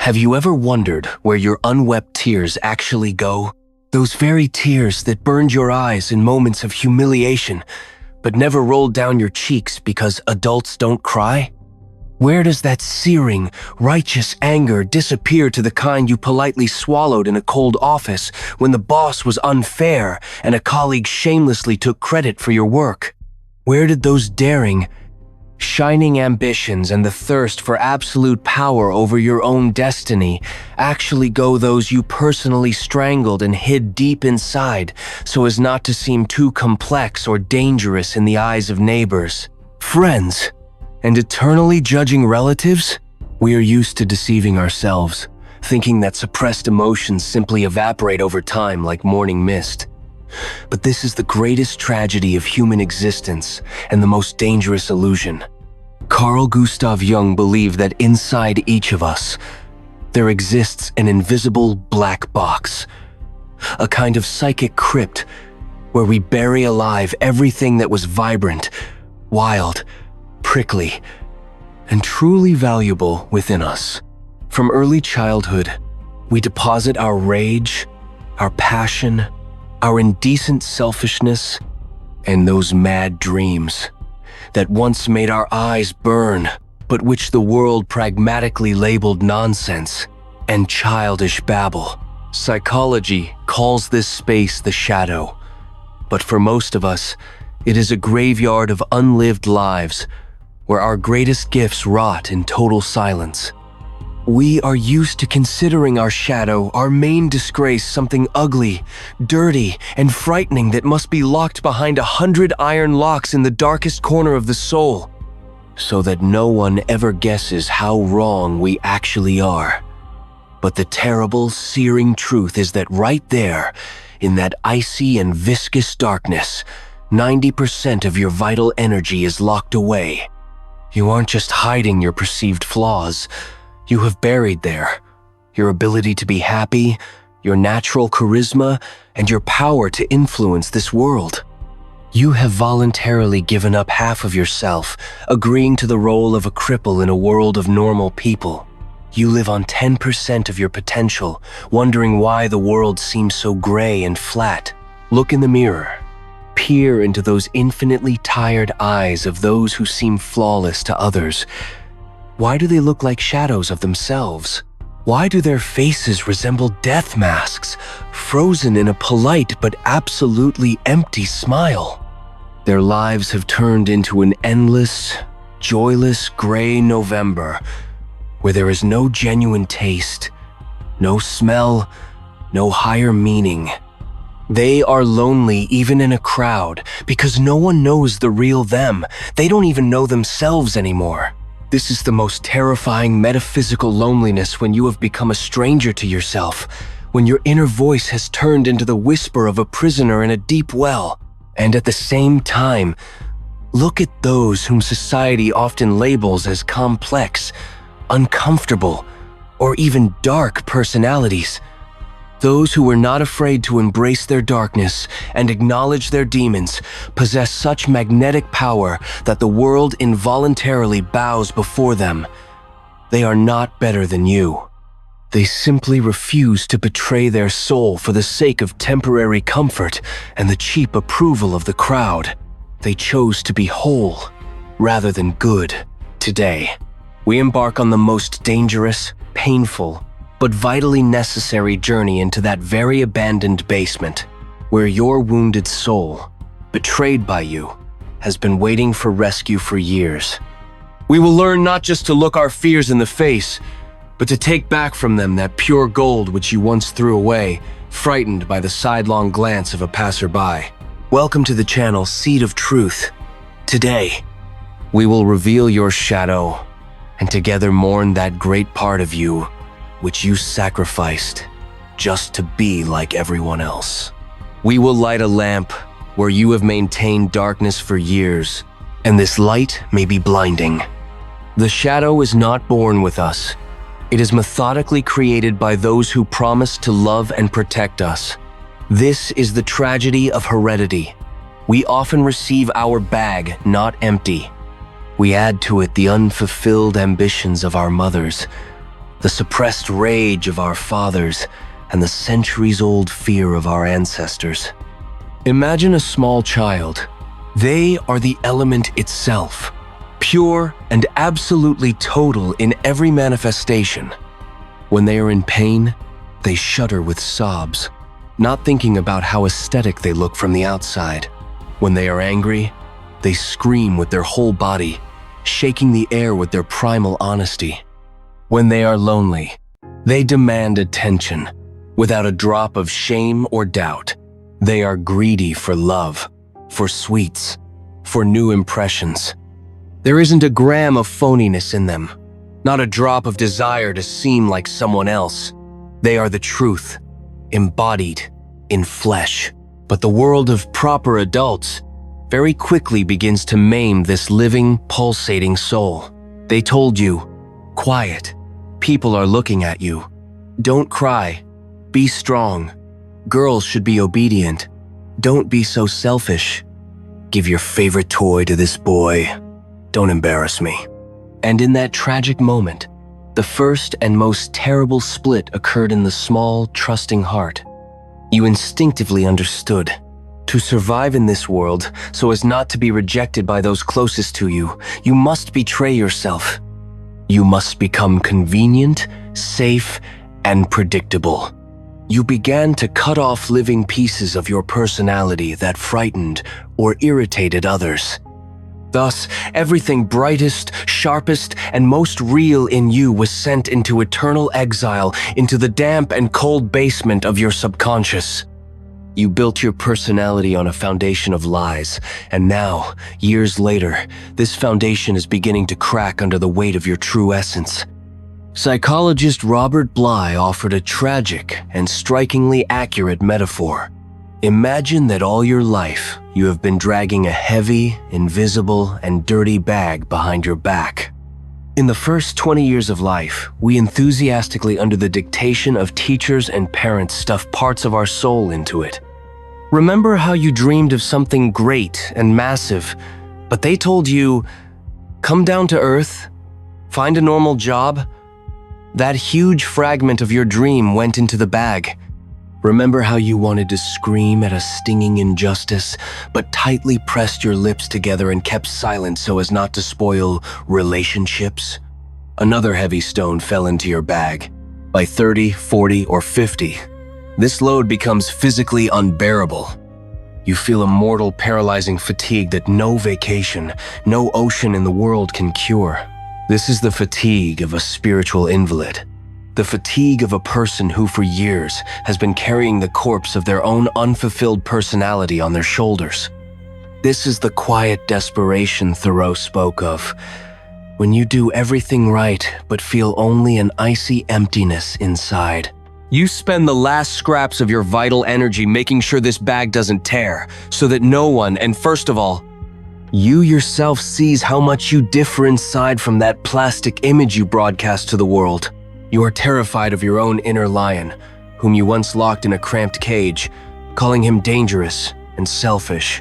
Have you ever wondered where your unwept tears actually go? Those very tears that burned your eyes in moments of humiliation, but never rolled down your cheeks because adults don't cry? Where does that searing, righteous anger disappear to the kind you politely swallowed in a cold office when the boss was unfair and a colleague shamelessly took credit for your work? Where did those daring, shining ambitions and the thirst for absolute power over your own destiny actually go, those you personally strangled and hid deep inside so as not to seem too complex or dangerous in the eyes of neighbors, friends, and eternally judging relatives? We are used to deceiving ourselves, thinking that suppressed emotions simply evaporate over time like morning mist. But this is the greatest tragedy of human existence and the most dangerous illusion. Carl Gustav Jung believed that inside each of us, there exists an invisible black box, a kind of psychic crypt where we bury alive everything that was vibrant, wild, prickly, and truly valuable within us. From early childhood, we deposit our rage, our passion, our indecent selfishness, and those mad dreams that once made our eyes burn, but which the world pragmatically labeled nonsense and childish babble. Psychology calls this space the shadow, but for most of us, it is a graveyard of unlived lives where our greatest gifts rot in total silence. We are used to considering our shadow, our main disgrace, something ugly, dirty, and frightening that must be locked behind 100 iron locks in the darkest corner of the soul, so that no one ever guesses how wrong we actually are. But the terrible, searing truth is that right there, in that icy and viscous darkness, 90% of your vital energy is locked away. You aren't just hiding your perceived flaws. You have buried there your ability to be happy, your natural charisma, and your power to influence this world. You have voluntarily given up half of yourself, agreeing to the role of a cripple in a world of normal people. You live on 10% of your potential, wondering why the world seems so gray and flat. Look in the mirror. Peer into those infinitely tired eyes of those who seem flawless to others. Why do they look like shadows of themselves? Why do their faces resemble death masks, frozen in a polite but absolutely empty smile? Their lives have turned into an endless, joyless gray November, where there is no genuine taste, no smell, no higher meaning. They are lonely even in a crowd because no one knows the real them. They don't even know themselves anymore. This is the most terrifying metaphysical loneliness, when you have become a stranger to yourself, when your inner voice has turned into the whisper of a prisoner in a deep well. And at the same time, look at those whom society often labels as complex, uncomfortable, or even dark personalities. Those who are not afraid to embrace their darkness and acknowledge their demons possess such magnetic power that the world involuntarily bows before them. They are not better than you. They simply refuse to betray their soul for the sake of temporary comfort and the cheap approval of the crowd. They chose to be whole rather than good. Today, we embark on the most dangerous, painful, but vitally necessary journey into that very abandoned basement, where your wounded soul, betrayed by you, has been waiting for rescue for years. We will learn not just to look our fears in the face, but to take back from them that pure gold which you once threw away, frightened by the sidelong glance of a passerby. Welcome to the channel Seed of Truth. Today, we will reveal your shadow and together mourn that great part of you which you sacrificed just to be like everyone else. We will light a lamp where you have maintained darkness for years, and this light may be blinding. The shadow is not born with us. It is methodically created by those who promise to love and protect us. This is the tragedy of heredity. We often receive our bag not empty. We add to it the unfulfilled ambitions of our mothers, the suppressed rage of our fathers, and the centuries-old fear of our ancestors. Imagine a small child. They are the element itself, pure and absolutely total in every manifestation. When they are in pain, they shudder with sobs, not thinking about how aesthetic they look from the outside. When they are angry, they scream with their whole body, shaking the air with their primal honesty. When they are lonely, they demand attention, without a drop of shame or doubt. They are greedy for love, for sweets, for new impressions. There isn't a gram of phoniness in them, not a drop of desire to seem like someone else. They are the truth, embodied in flesh. But the world of proper adults very quickly begins to maim this living, pulsating soul. They told you, quiet, people are looking at you. Don't cry, be strong. Girls should be obedient. Don't be so selfish. Give your favorite toy to this boy. Don't embarrass me. And in that tragic moment, the first and most terrible split occurred in the small, trusting heart. You instinctively understood. To survive in this world, so as not to be rejected by those closest to you, you must betray yourself. You must become convenient, safe, and predictable. You began to cut off living pieces of your personality that frightened or irritated others. Thus, everything brightest, sharpest, and most real in you was sent into eternal exile, into the damp and cold basement of your subconscious. You built your personality on a foundation of lies, and now, years later, this foundation is beginning to crack under the weight of your true essence. Psychologist Robert Bly offered a tragic and strikingly accurate metaphor. Imagine that all your life you have been dragging a heavy, invisible, and dirty bag behind your back. In the first 20 years of life, we enthusiastically, under the dictation of teachers and parents, stuff parts of our soul into it. Remember how you dreamed of something great and massive, but they told you, come down to earth, find a normal job? That huge fragment of your dream went into the bag. Remember how you wanted to scream at a stinging injustice, but tightly pressed your lips together and kept silent so as not to spoil relationships? Another heavy stone fell into your bag. By 30, 40, or 50, this load becomes physically unbearable. You feel a mortal, paralyzing fatigue that no vacation, no ocean in the world can cure. This is the fatigue of a spiritual invalid. The fatigue of a person who for years has been carrying the corpse of their own unfulfilled personality on their shoulders. This is the quiet desperation Thoreau spoke of, when you do everything right but feel only an icy emptiness inside. You spend the last scraps of your vital energy making sure this bag doesn't tear, so that no one, and first of all, you yourself, sees how much you differ inside from that plastic image you broadcast to the world. You are terrified of your own inner lion, whom you once locked in a cramped cage, calling him dangerous and selfish.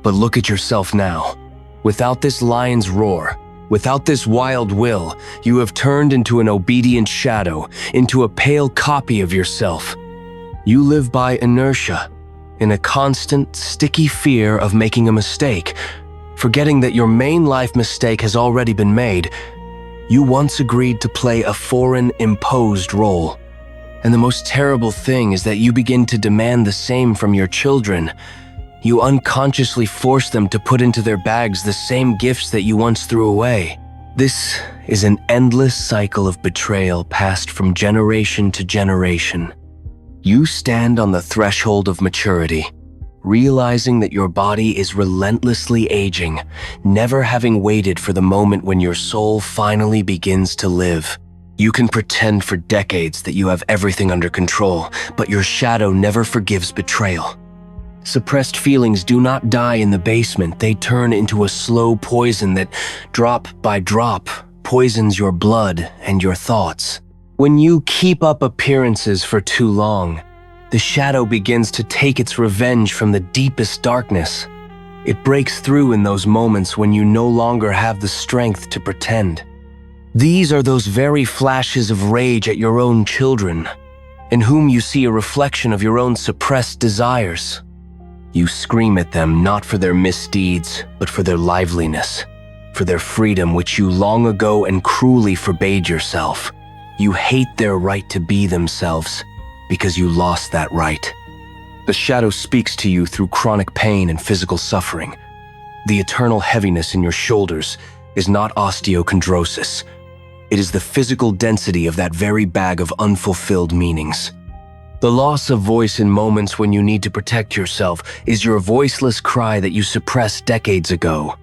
But look at yourself now. Without this lion's roar, without this wild will, you have turned into an obedient shadow, into a pale copy of yourself. You live by inertia, in a constant, sticky fear of making a mistake, forgetting that your main life mistake has already been made. You once agreed to play a foreign, imposed role. And the most terrible thing is that you begin to demand the same from your children. You unconsciously force them to put into their bags the same gifts that you once threw away. This is an endless cycle of betrayal passed from generation to generation. You stand on the threshold of maturity, realizing that your body is relentlessly aging, never having waited for the moment when your soul finally begins to live. You can pretend for decades that you have everything under control, but your shadow never forgives betrayal. Suppressed feelings do not die in the basement. They turn into a slow poison that, drop by drop, poisons your blood and your thoughts. When you keep up appearances for too long, the shadow begins to take its revenge from the deepest darkness. It breaks through in those moments when you no longer have the strength to pretend. These are those very flashes of rage at your own children, in whom you see a reflection of your own suppressed desires. You scream at them not for their misdeeds, but for their liveliness, for their freedom which you long ago and cruelly forbade yourself. You hate their right to be themselves because you lost that right. The shadow speaks to you through chronic pain and physical suffering. The eternal heaviness in your shoulders is not osteochondrosis. It is the physical density of that very bag of unfulfilled meanings. The loss of voice in moments when you need to protect yourself is your voiceless cry that you suppressed decades ago.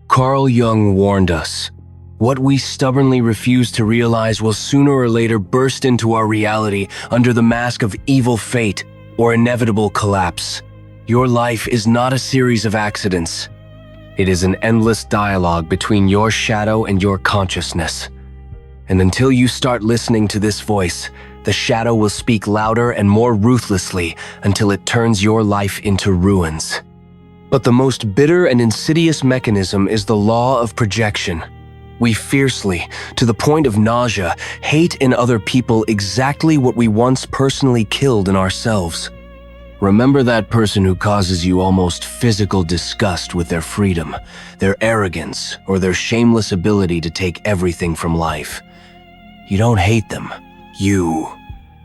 Carl Jung warned us, what we stubbornly refuse to realize will sooner or later burst into our reality under the mask of evil fate or inevitable collapse. Your life is not a series of accidents. It is an endless dialogue between your shadow and your consciousness. And until you start listening to this voice, the shadow will speak louder and more ruthlessly until it turns your life into ruins. But the most bitter and insidious mechanism is the law of projection. We fiercely, to the point of nausea, hate in other people exactly what we once personally killed in ourselves. Remember that person who causes you almost physical disgust with their freedom, their arrogance, or their shameless ability to take everything from life. You don't hate them. You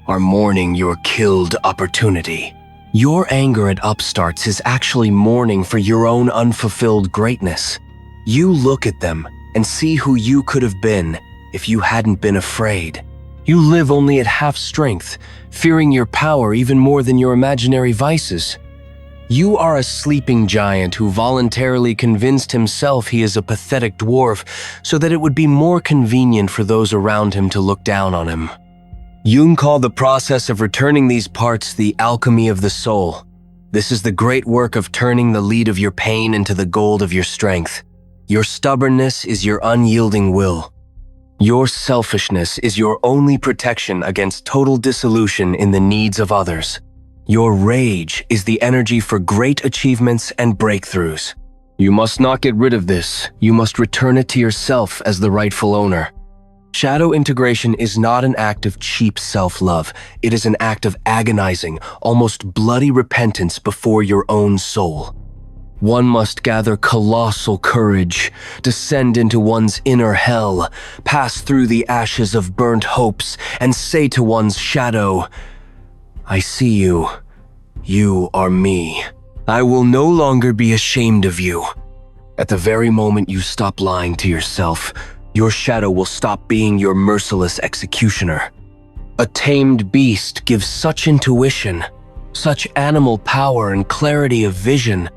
are mourning your killed opportunity. Your anger at upstarts is actually mourning for your own unfulfilled greatness. You look at them and see who you could have been if you hadn't been afraid. You live only at half strength, fearing your power even more than your imaginary vices. You are a sleeping giant who voluntarily convinced himself he is a pathetic dwarf so that it would be more convenient for those around him to look down on him. Jung called the process of returning these parts the alchemy of the soul. This is the great work of turning the lead of your pain into the gold of your strength. Your stubbornness is your unyielding will. Your selfishness is your only protection against total dissolution in the needs of others. Your rage is the energy for great achievements and breakthroughs. You must not get rid of this. You must return it to yourself as the rightful owner. Shadow integration is not an act of cheap self-love. It is an act of agonizing, almost bloody repentance before your own soul. One must gather colossal courage, descend into one's inner hell, pass through the ashes of burnt hopes, and say to one's shadow, I see you. You are me. I will no longer be ashamed of you. At the very moment you stop lying to yourself, your shadow will stop being your merciless executioner. A tamed beast gives such intuition, such animal power and clarity of vision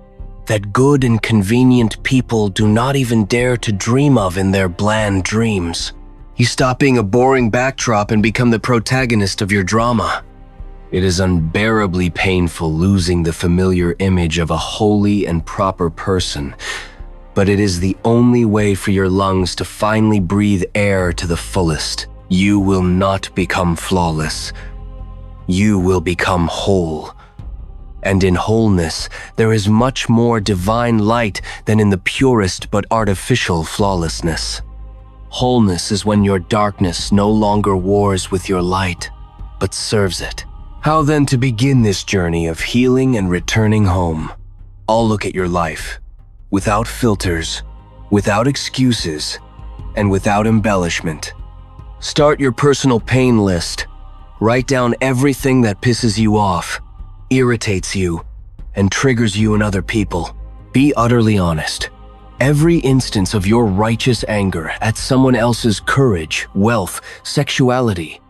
that good and convenient people do not even dare to dream of in their bland dreams. You stop being a boring backdrop and become the protagonist of your drama. It is unbearably painful losing the familiar image of a holy and proper person, but it is the only way for your lungs to finally breathe air to the fullest. You will not become flawless. You will become whole. And in wholeness, there is much more divine light than in the purest but artificial flawlessness. Wholeness is when your darkness no longer wars with your light, but serves it. How then to begin this journey of healing and returning home? I'll look at your life, without filters, without excuses, and without embellishment. Start your personal pain list. Write down everything that pisses you off, irritates you, and triggers you in other people. Be utterly honest. Every instance of your righteous anger at someone else's courage, wealth, sexuality,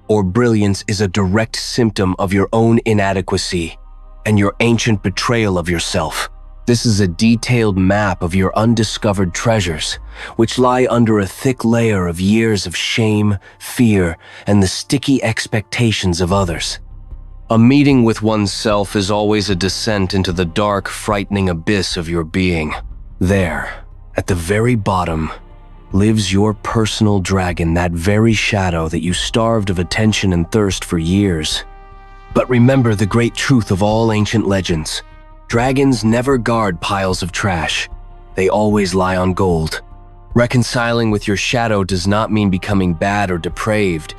or brilliance is a direct symptom of your own inadequacy and your ancient betrayal of yourself. This is a detailed map of your undiscovered treasures, which lie under a thick layer of years of shame, fear, and the sticky expectations of others. A meeting with oneself is always a descent into the dark, frightening abyss of your being. There, at the very bottom, lives your personal dragon, that very shadow that you starved of attention and thirst for years. But remember the great truth of all ancient legends. Dragons never guard piles of trash. They always lie on gold. Reconciling with your shadow does not mean becoming bad or depraved.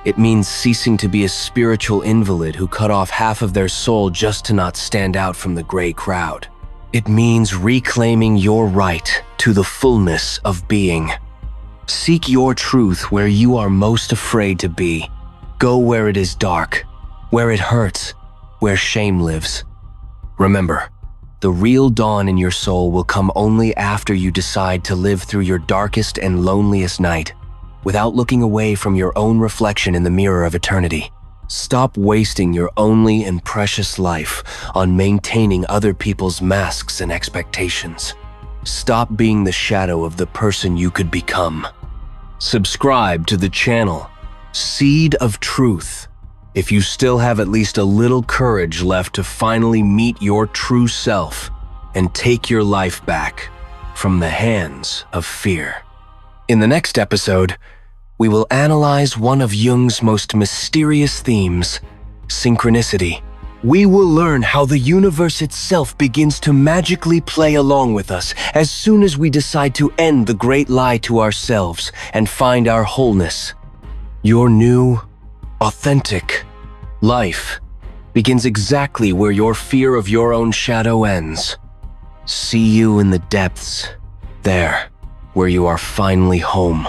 It means ceasing to be a spiritual invalid who cut off half of their soul just to not stand out from the gray crowd. It means reclaiming your right to the fullness of being. Seek your truth where you are most afraid to be. Go where it is dark, where it hurts, where shame lives. Remember, the real dawn in your soul will come only after you decide to live through your darkest and loneliest night, without looking away from your own reflection in the mirror of eternity. Stop wasting your only and precious life on maintaining other people's masks and expectations. Stop being the shadow of the person you could become. Subscribe to the channel, Seed of Truth, if you still have at least a little courage left to finally meet your true self and take your life back from the hands of fear. In the next episode, we will analyze one of Jung's most mysterious themes, synchronicity. We will learn how the universe itself begins to magically play along with us as soon as we decide to end the great lie to ourselves and find our wholeness. Your new, authentic life begins exactly where your fear of your own shadow ends. See you in the depths, there where you are finally home,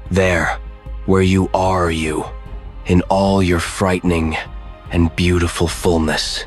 there where you are you, in all your frightening and beautiful fullness.